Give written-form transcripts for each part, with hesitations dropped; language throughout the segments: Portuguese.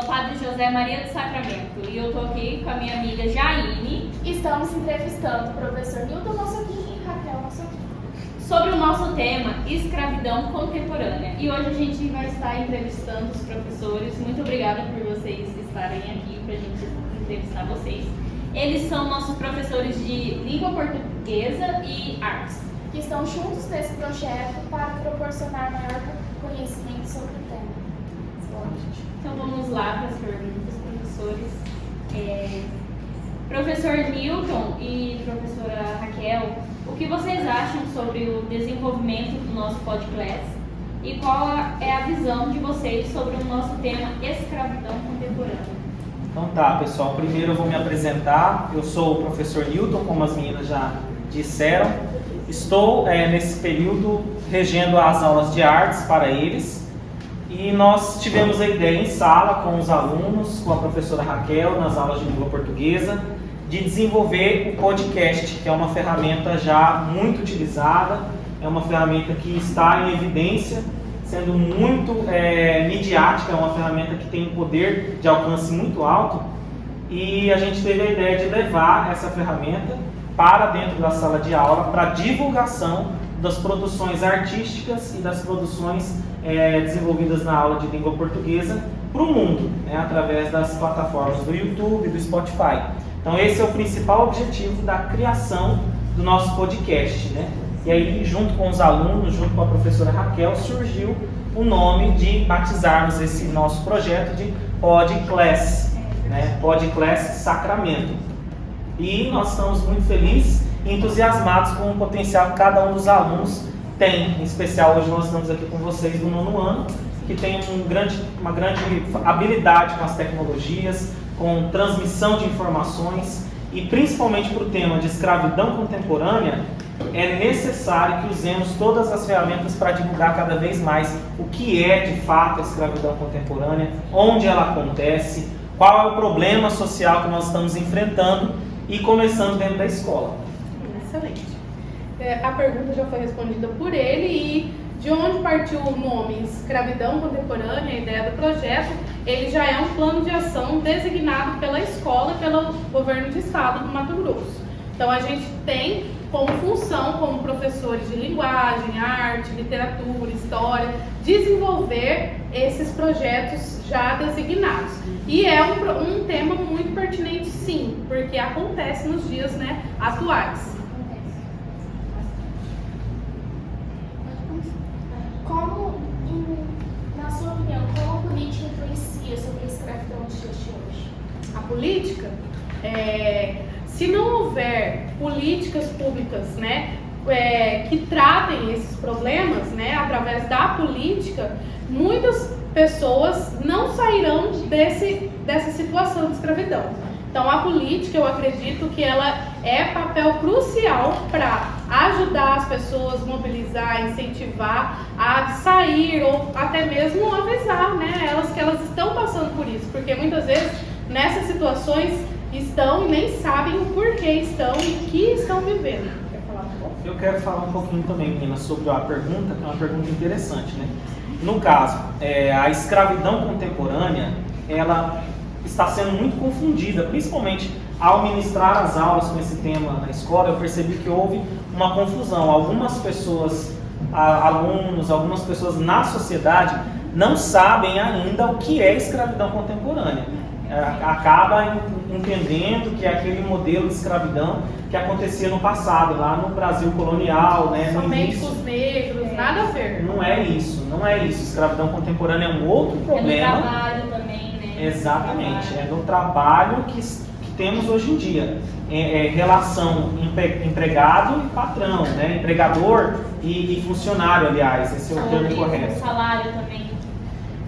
Padre José Maria do Sacramento e eu tô aqui com a minha amiga Jaine. Estamos entrevistando o professor Newton Nossoquim e Raquel Nossoquim sobre o nosso tema escravidão contemporânea. E hoje a gente vai estar entrevistando os professores. Muito obrigada por vocês estarem aqui para a gente entrevistar vocês. Eles são nossos professores de língua portuguesa e artes, que estão juntos nesse projeto para proporcionar maior conhecimento sobre o tema. Então vamos lá para as perguntas, professores. Professor Newton e professora Raquel, o que vocês acham sobre o desenvolvimento do nosso podcast e qual é a visão de vocês sobre o nosso tema escravidão contemporânea? Então tá, pessoal, primeiro eu vou me apresentar. Eu sou o professor Newton, como as meninas já disseram. Estou nesse período regendo as aulas de artes para eles. E nós tivemos a ideia em sala com os alunos, com a professora Raquel, nas aulas de língua portuguesa, de desenvolver o podcast, que é uma ferramenta já muito utilizada, é uma ferramenta que está em evidência, sendo muito midiática, é uma ferramenta que tem um poder de alcance muito alto, e a gente teve a ideia de levar essa ferramenta para dentro da sala de aula para divulgação das produções artísticas e das produções desenvolvidas na aula de língua portuguesa para o mundo, né, através das plataformas do YouTube e do Spotify. Então esse é o principal objetivo da criação do nosso podcast, né? E aí, junto com os alunos, junto com a professora Raquel, surgiu o nome de batizarmos esse nosso projeto de Podclass, né? Podclass Sacramento. E nós estamos muito felizes e entusiasmados com o potencial que cada um dos alunos tem. Em especial, hoje nós estamos aqui com vocês do 9º ano, que tem uma grande habilidade com as tecnologias, com transmissão de informações e principalmente para o tema de escravidão contemporânea, é necessário que usemos todas as ferramentas para divulgar cada vez mais o que é de fato a escravidão contemporânea, onde ela acontece, qual é o problema social que nós estamos enfrentando e começando dentro da escola. Excelente. A pergunta já foi respondida por ele e de onde partiu o nome escravidão contemporânea, a ideia do projeto, ele já é um plano de ação designado pela escola e pelo governo de estado do Mato Grosso. Então a gente tem como função, como professores de linguagem, arte, literatura, história, desenvolver esses projetos já designados. E é um tema muito pertinente, sim, porque acontece nos dias, né, atuais. Na sua opinião, como a política influencia sobre a escravidão nos dias de hoje? A política, se não houver políticas públicas, né, que tratem esses problemas, né, através da política, muitas pessoas não sairão dessa situação de escravidão. Então, a política, eu acredito que ela é papel crucial para ajudar as pessoas, mobilizar, incentivar a sair ou até mesmo avisar, né, elas que elas estão passando por isso, porque muitas vezes nessas situações estão e nem sabem o porquê estão e o que estão vivendo. Quer falar um pouco? Eu quero falar um pouquinho também, meninas, sobre a pergunta, que é uma pergunta interessante, né? No caso, a escravidão contemporânea, ela está sendo muito confundida, principalmente ao ministrar as aulas com esse tema na escola. Eu percebi que houve uma confusão. Algumas pessoas, alunos, algumas pessoas na sociedade não sabem ainda o que é escravidão contemporânea. Acaba entendendo que é aquele modelo de escravidão que acontecia no passado, lá no Brasil colonial, né? Somente com os negros, nada a ver. Não é isso, não é isso. Escravidão contemporânea é um outro problema. É no trabalho também, né? Exatamente, é no trabalho que temos hoje em dia. Relação empregado e patrão, né? Empregador e funcionário, aliás, esse é o termo correto. O salário também,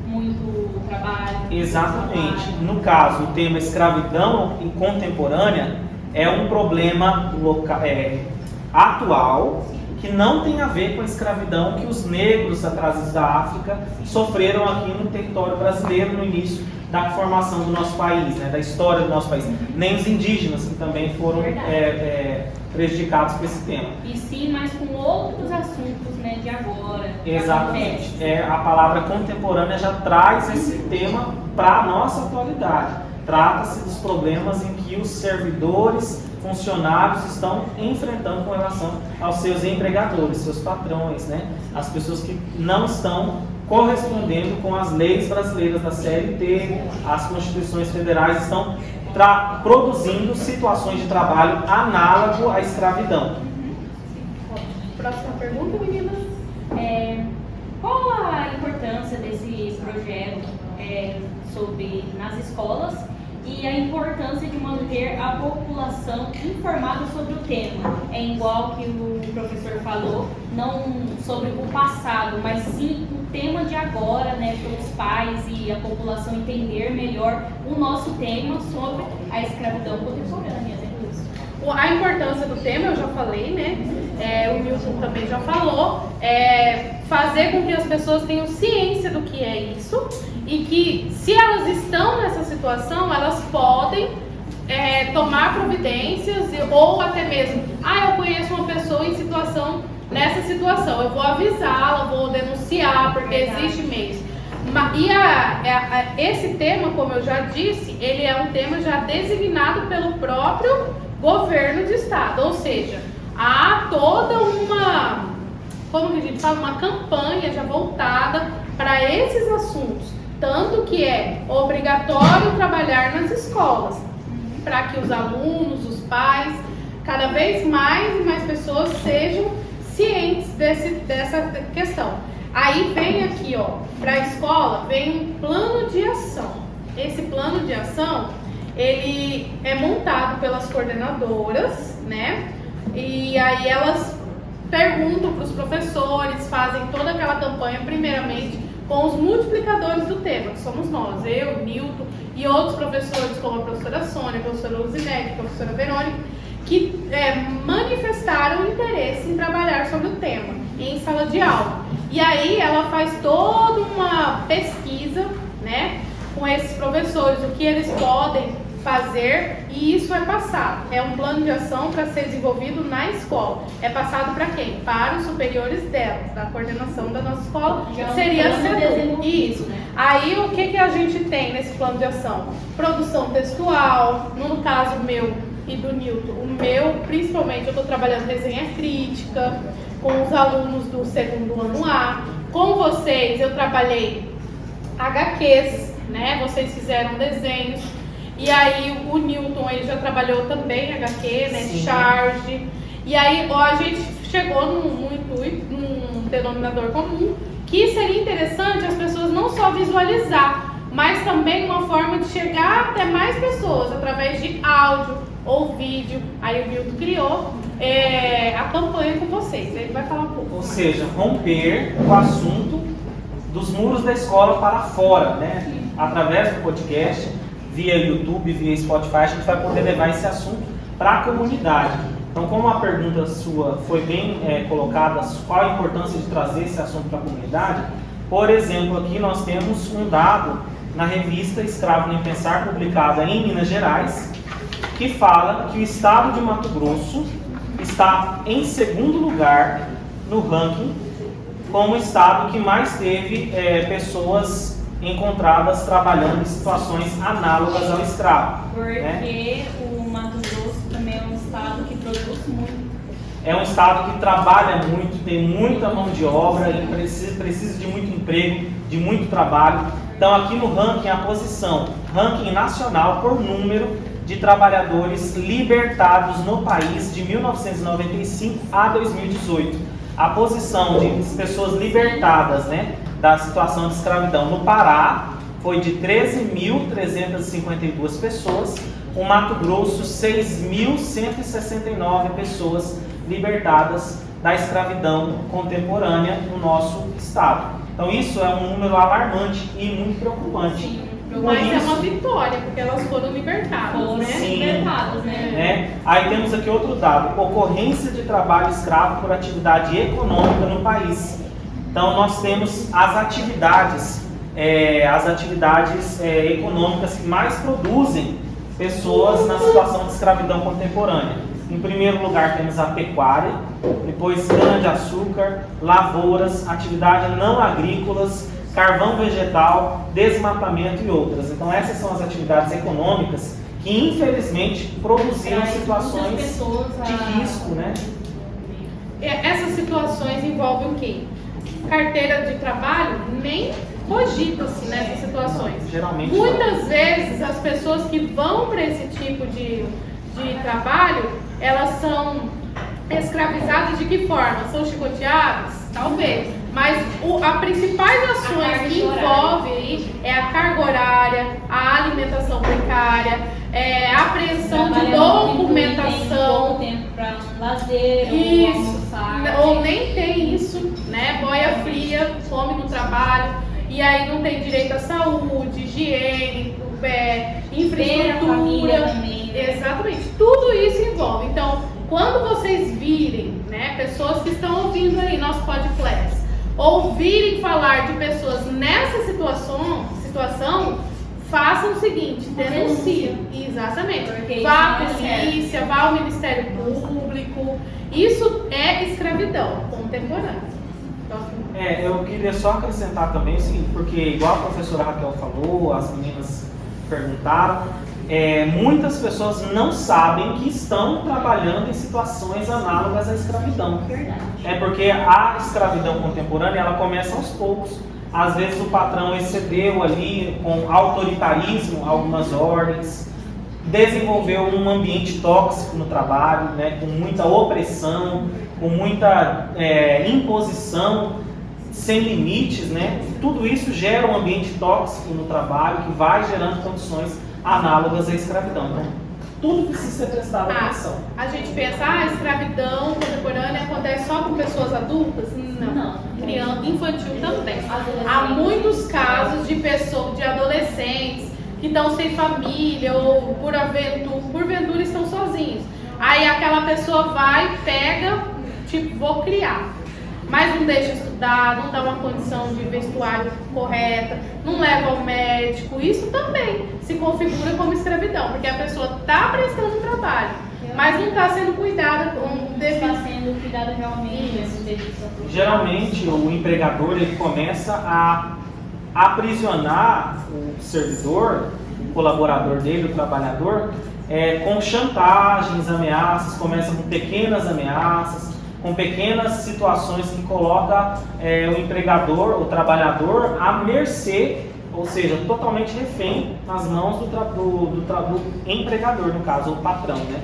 muito trabalho. Exatamente. No caso, o tema escravidão contemporânea é um problema atual que não tem a ver com a escravidão que os negros atrasados da África sofreram aqui no território brasileiro no início da formação do nosso país, né, da história do nosso país. Nem os indígenas, que também foram prejudicados por esse tema. E sim, mas com outros assuntos, né, de agora. Exatamente. A palavra contemporânea já traz esse tema para a nossa atualidade. Trata-se dos problemas em que os servidores, funcionários estão enfrentando com relação aos seus empregadores, seus patrões, né? As pessoas que não estão correspondendo com as leis brasileiras da CLT, as constituições federais estão produzindo situações de trabalho análogo à escravidão. Próxima pergunta, meninas. Qual a importância desse projeto nas escolas e a importância de manter a população informada sobre o tema? É igual que o professor falou, não sobre o passado, mas sim o tema de agora, né, para os pais e a população entender melhor o nosso tema sobre a escravidão contemporânea. Né? A importância do tema eu já falei, né? O Nilson também já falou. Fazer com que as pessoas tenham ciência do que é isso e que, se elas estão nessa situação, elas podem tomar providências ou até mesmo, eu conheço uma pessoa nessa situação, eu vou avisá-la, vou denunciar, porque existe meios. E esse tema, como eu já disse, ele é um tema já designado pelo próprio governo de estado, ou seja, há toda uma campanha já voltada para esses assuntos, tanto que é obrigatório trabalhar nas escolas, para que os alunos, os pais, cada vez mais e mais pessoas sejam cientes dessa questão. Aí vem aqui, para a escola, vem um plano de ação. Esse plano de ação, ele é montado pelas coordenadoras, né? E aí elas perguntam para os professores, fazem toda aquela campanha, primeiramente, com os multiplicadores do tema, que somos nós, eu, Nilton e outros professores, como a professora Sônia, a professora Luzinete, a professora Verônica, que manifestaram interesse em trabalhar sobre o tema em sala de aula. E aí ela faz toda uma pesquisa, né, com esses professores, o que eles podem fazer, e isso é passado. É um plano de ação para ser desenvolvido na escola. É passado para quem? Para os superiores dela, da coordenação da nossa escola. Já seria isso. Né? Aí o que a gente tem nesse plano de ação? Produção textual, no caso meu e do Nilton. O meu, principalmente, eu estou trabalhando resenha crítica com os alunos do segundo ano A. Com vocês, eu trabalhei HQs, né? Vocês fizeram desenhos. E aí o Nilton, ele já trabalhou também HQ, né? Sim. Charge. E aí a gente chegou num denominador comum, que seria interessante as pessoas não só visualizar, mas também uma forma de chegar até mais pessoas, através de áudio ou vídeo. Aí o Nilton criou a campanha com vocês. Ele vai falar um pouco. Ou seja, romper o assunto dos muros da escola para fora, né? Através do podcast, via YouTube, via Spotify, a gente vai poder levar esse assunto para a comunidade. Então, como a pergunta sua foi bem colocada, qual a importância de trazer esse assunto para a comunidade? Por exemplo, aqui nós temos um dado na revista Escravo Nem Pensar, publicada em Minas Gerais, que fala que o estado de Mato Grosso está em segundo lugar no ranking como o estado que mais teve pessoas encontradas trabalhando em situações análogas ao escravo. Porque né? o Mato Grosso também é um estado que produz muito. É um estado que trabalha muito, tem muita mão de obra, e precisa de muito emprego, de muito trabalho. Então aqui no ranking, a posição, ranking nacional por número de trabalhadores libertados no país de 1995 a 2018. A posição de pessoas libertadas, né, da situação de escravidão no Pará foi de 13.352 pessoas, o Mato Grosso 6.169 pessoas libertadas da escravidão contemporânea no nosso estado. Então isso é um número alarmante e muito preocupante. Sim, mas é uma vitória, porque elas foram libertadas, né? Sim, libertadas, né? Aí temos aqui outro dado, ocorrência de trabalho escravo por atividade econômica no país. Então nós temos as atividades as atividades econômicas que mais produzem pessoas na situação de escravidão contemporânea. Em primeiro lugar temos a pecuária, depois cana-de-açúcar, lavouras, atividades não agrícolas, carvão vegetal, desmatamento e outras. Então essas são as atividades econômicas que infelizmente produziram situações de risco, né? Essas situações envolvem o quê? Carteira de trabalho nem cogita-se nessas situações. Geralmente muitas vezes as pessoas que vão para esse tipo de trabalho, elas são escravizadas de que forma? São chicoteadas? Talvez. Mas as principais ações que envolvem aí é a carga horária, a alimentação precária, a apreensão de documentação. Tempo para lazer, isso, ou almoçar. ou nem tem isso, né? Boia fria, fome no trabalho, e aí não tem direito à saúde, higiene, infraestrutura. Família também, né? Exatamente, tudo isso envolve. Então, quando vocês virem, né, pessoas que estão ouvindo aí nosso podcast, ouvirem falar de pessoas nessa situação, façam o seguinte, denunciem. Exatamente. Porque Vá à isso não é polícia, vá ao Ministério Público. Isso é escravidão contemporânea. Eu queria só acrescentar também o seguinte, porque igual a professora Raquel falou, as meninas perguntaram, muitas pessoas não sabem que estão trabalhando em situações análogas à escravidão. Verdade. Porque a escravidão contemporânea, ela começa aos poucos. Às vezes o patrão excedeu ali com autoritarismo algumas ordens, desenvolveu um ambiente tóxico no trabalho, né, com muita opressão, com muita imposição sem limites, né? Tudo isso gera um ambiente tóxico no trabalho que vai gerando condições análogas à escravidão. Então, tudo precisa ser prestado atenção. A gente pensa, a escravidão contemporânea acontece só com pessoas adultas? Não. Criança, infantil também. Há muitos casos de pessoas, de adolescentes que estão sem família ou porventura estão sozinhos. Aí aquela pessoa vai, pega, tipo, vou criar. Mas não deixa estudar, não dá uma condição de vestuário correta, não leva ao médico. Isso também se configura como escravidão, porque a pessoa está prestando um trabalho, mas não está sendo cuidada com Está sendo cuidado realmente. Geralmente o empregador ele começa a aprisionar o servidor, o colaborador dele, o trabalhador, com chantagens, ameaças, começa com pequenas ameaças, com pequenas situações que coloca o empregador, o trabalhador, à mercê, ou seja, totalmente refém nas mãos do empregador, no caso, o patrão, né?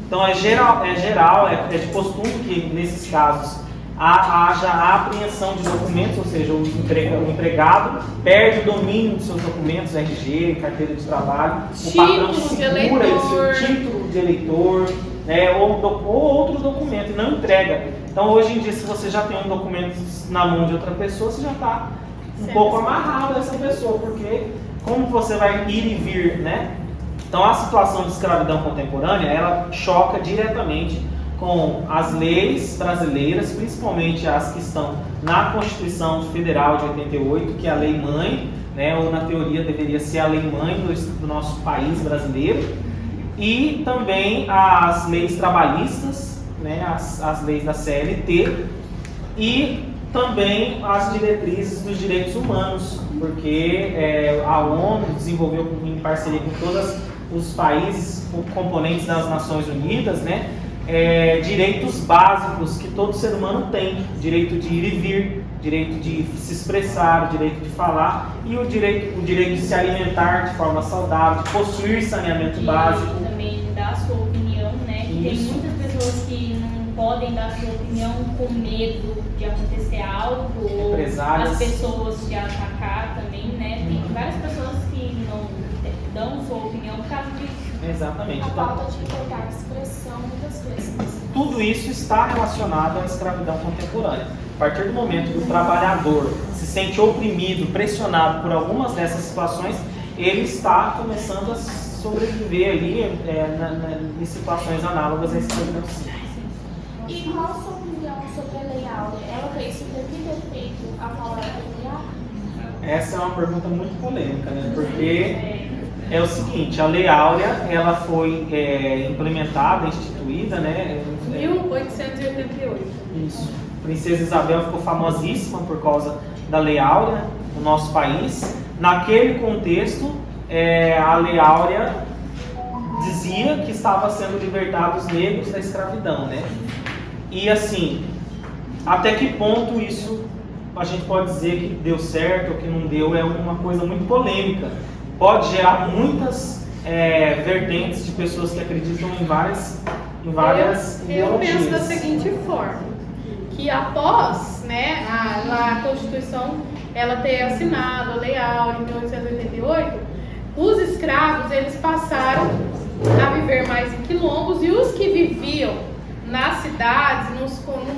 Então é de costume que nesses casos haja a apreensão de documentos, ou seja, o empregado perde o domínio dos seus documentos, RG, carteira de trabalho, o patrão segura esse título de eleitor, né, ou outro documento e não entrega. Então hoje em dia, se você já tem um documento na mão de outra pessoa, você já está um pouco amarrado a essa pessoa, porque como você vai ir e vir, né? Então a situação de escravidão contemporânea, ela choca diretamente com as leis brasileiras, principalmente as que estão na Constituição Federal de 88, que é a Lei Mãe, né, ou na teoria deveria ser a Lei Mãe do nosso país brasileiro, e também as leis trabalhistas, né, as leis da CLT, e também as diretrizes dos direitos humanos, porque a ONU desenvolveu em parceria com todos os países componentes das Nações Unidas, né, direitos básicos que todo ser humano tem: direito de ir e vir, direito de se expressar, direito de falar e o direito de se alimentar de forma saudável, de possuir saneamento básico. Também dar a sua opinião, né? Que tem muitas pessoas que não podem dar a sua opinião com medo de acontecer algo, ou as pessoas te atacar também, né? Tem várias pessoas que não dão sua opinião por causa disso. Exatamente. A falta de liberdade de expressão, muitas vezes. Tudo isso está relacionado à escravidão contemporânea. A partir do momento que o trabalhador se sente oprimido, pressionado por algumas dessas situações, ele está começando a sobreviver ali em situações análogas à escravidão. E qual a sua opinião sobre a Lei Áurea? Ela fez o devido efeito a qual ela foi criada? Essa é uma pergunta muito polêmica, né? Porque é o seguinte, a Lei Áurea, ela foi implementada, instituída, né? 1888. Isso. Princesa Isabel ficou famosíssima por causa da Lei Áurea no nosso país. Naquele contexto, a Lei Áurea dizia que estava sendo libertados os negros da escravidão, né? E assim, até que ponto isso a gente pode dizer que deu certo ou que não deu, é uma coisa muito polêmica. Pode gerar muitas vertentes de pessoas que acreditam em várias eu penso da ideologias. seguinte forma, que após, né, a Constituição ela ter assinado a Lei Áurea em 1888, os escravos eles passaram a viver mais em quilombos e os que viviam nas cidades não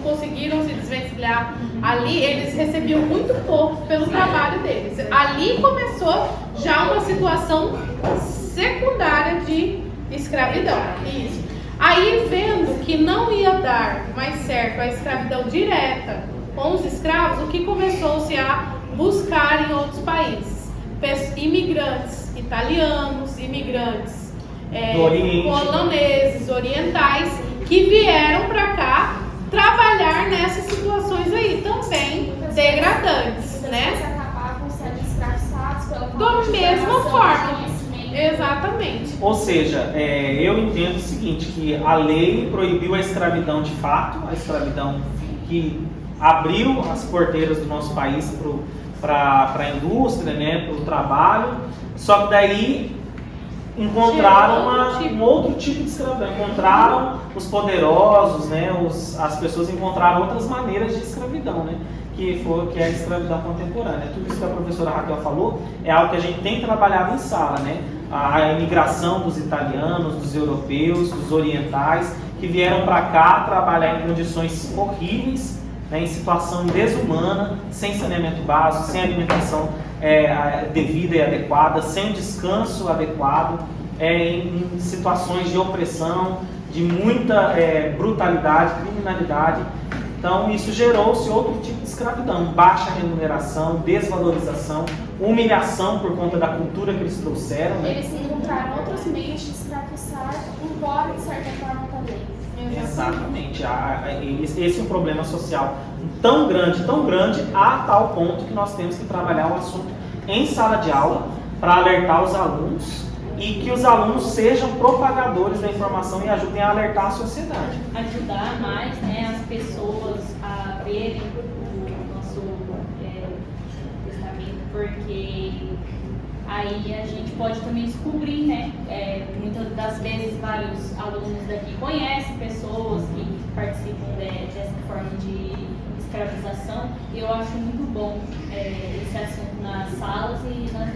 conseguiram se desvencilhar ali, eles recebiam muito pouco pelo trabalho deles. Ali começou já uma situação secundária de escravidão. Isso. Aí, vendo que não ia dar mais certo a escravidão direta com os escravos, o que começou-se a buscar em outros países? Imigrantes italianos, imigrantes poloneses, orientais, que vieram para cá trabalhar nessas situações aí, também degradantes, né? Eles acabavam sendo escravizados pela Da mesma forma. conhecimento. Exatamente. Ou seja, eu entendo o seguinte, que a lei proibiu a escravidão de fato, a escravidão que abriu as porteiras do nosso país para a indústria, né, para o trabalho, só que daí encontraram um outro tipo de escravidão, encontraram os poderosos, né, as pessoas encontraram outras maneiras de escravidão, né, que é a escravidão contemporânea. Tudo isso que a professora Raquel falou é algo que a gente tem trabalhado em sala, né, a imigração dos italianos, dos europeus, dos orientais, que vieram para cá trabalhar em condições horríveis, né, em situação desumana, sem saneamento básico, sem alimentação devida e adequada, sem descanso adequado, em situações de opressão, de muita brutalidade, criminalidade. Então isso gerou-se outro tipo de escravidão, baixa remuneração, desvalorização, humilhação por conta da cultura que eles trouxeram, né? Eles encontraram outros meios de escravizar, embora de certa forma também. Exatamente. Esse é um problema social tão grande, a tal ponto que nós temos que trabalhar o assunto em sala de aula para alertar os alunos e que os alunos sejam propagadores da informação e ajudem a alertar a sociedade. Ajudar mais, né, as pessoas a verem o nosso testamento, porque aí a gente pode também descobrir, né, muitas das vezes vários alunos daqui conhecem pessoas que participam dessa forma de escravização, e eu acho muito bom esse assunto nas salas e nas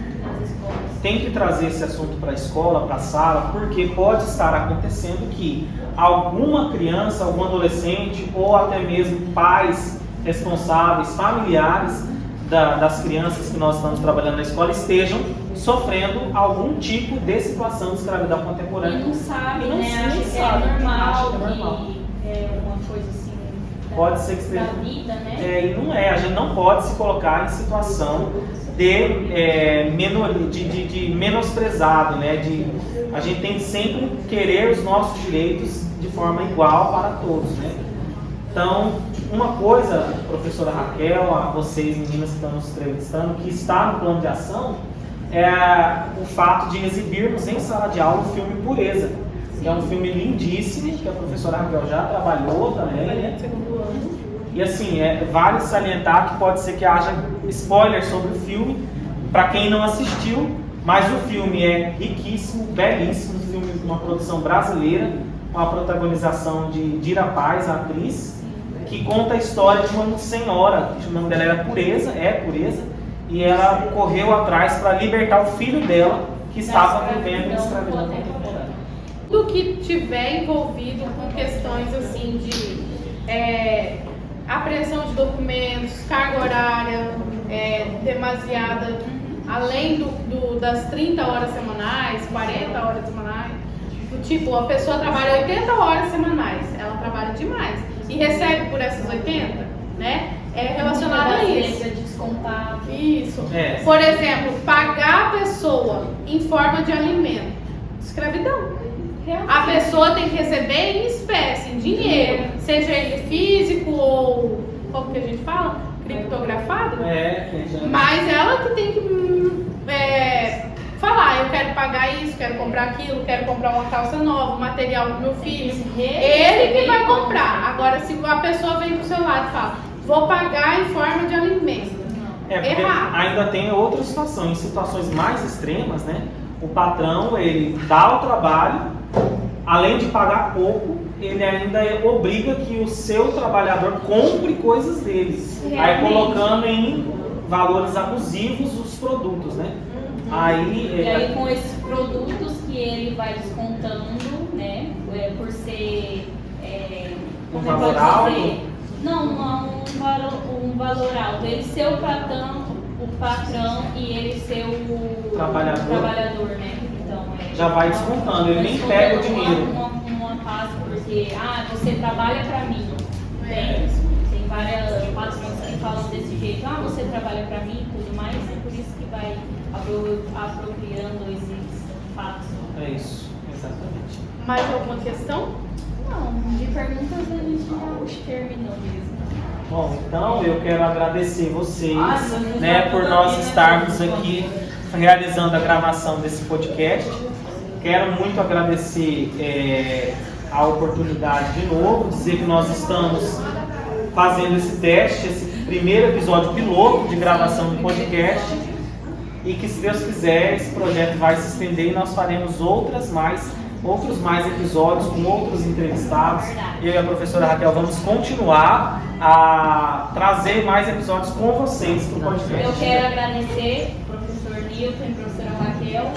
escolas. Tem que trazer esse assunto para a escola, para a sala, porque pode estar acontecendo que alguma criança, algum adolescente ou até mesmo pais responsáveis, familiares das crianças que nós estamos trabalhando na escola estejam sofrendo algum tipo de situação de escravidão contemporânea. E não sabe, né? nem Acha que sabe, é normal, acha que é normal. que é uma coisa assim Pode ser que da esteja. vida, né? E não é, a gente não pode se colocar em situação de menosprezado, né? A gente tem que sempre querer os nossos direitos de forma igual para todos, né? Então, uma coisa, professora Raquel, a vocês meninas que estão nos entrevistando, que está no plano de ação, é o fato de exibirmos em sala de aula o filme Pureza. É um filme lindíssimo, que a professora Raquel já trabalhou também, né? E assim, vale salientar que pode ser que haja spoiler sobre o filme, para quem não assistiu, mas o filme é riquíssimo, belíssimo, um filme de uma produção brasileira, com a protagonização de Dira Paz, a atriz, que conta a história de uma senhora, o nome dela era Pureza, e ela correu atrás para libertar o filho dela, que estava vivendo em escravidão contemporânea. Tudo que tiver envolvido com questões assim de apreensão de documentos, carga horária demasiada, além das 30 horas semanais, 40 horas semanais, tipo, a pessoa trabalha 80 horas semanais, ela trabalha demais e recebe por essas 80, né? É relacionado a isso. descontar. Isso. É. Por exemplo, pagar a pessoa em forma de alimento. Escravidão. A pessoa tem que receber em espécie, em dinheiro. Seja ele físico ou, como que a gente fala? Criptografado. Mas ela que tem que falar, eu quero pagar isso, quero comprar aquilo, quero comprar uma calça nova, um material pro meu filho. Ele que vai comprar. Agora, se a pessoa vem pro seu lado e fala, vou pagar em forma de alimento. Porque Errado. ainda tem outra situação, em situações mais extremas, né? O patrão, ele dá o trabalho, além de pagar pouco, ele ainda obriga que o seu trabalhador compre coisas deles. Aí colocando em valores abusivos os produtos, né? E aí com esses produtos que ele vai descontando, né? Por ser um valor alto? Não, um valor alto. Ele ser o patrão e ele ser o trabalhador, né? Então, já vai descontando, ele nem pega o dinheiro. Uma fase, porque, você trabalha pra mim. Tem várias patrões que falam desse jeito, você trabalha pra mim e tudo mais, é por isso que vai apropriando esses fatos. É isso, exatamente. Mais alguma questão? Não, de perguntas a gente já terminou mesmo. Bom, então eu quero agradecer vocês, né, por nós estarmos aqui realizando a gravação desse podcast. Quero muito agradecer a oportunidade de novo, dizer que nós estamos fazendo esse teste, esse primeiro episódio piloto de gravação do podcast, e que, se Deus quiser, esse projeto vai se estender e nós faremos outros mais episódios com outros entrevistados. Eu e a professora Raquel vamos continuar a trazer mais episódios com vocês para o podcast. Eu quero agradecer ao professor Nilton e a professora Raquel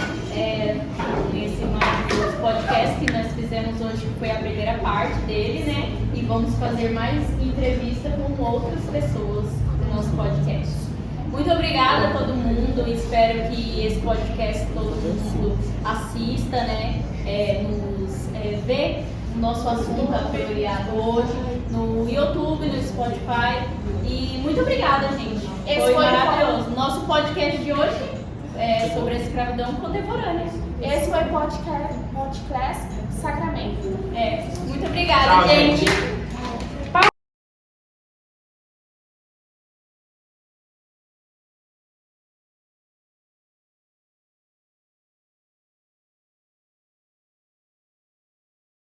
nesse mais podcast que nós fizemos hoje, que foi a primeira parte dele, né? E vamos fazer mais entrevista com outras pessoas no nosso podcast. Muito obrigada a todo mundo, espero que esse podcast todo mundo assista, né? Ver o nosso assunto apropriado hoje no YouTube, no Spotify. E muito obrigada, gente. Foi maravilhoso. Nosso podcast de hoje é sobre a escravidão contemporânea. Esse foi o podcast Sacramento. Muito obrigada, Tchau, gente.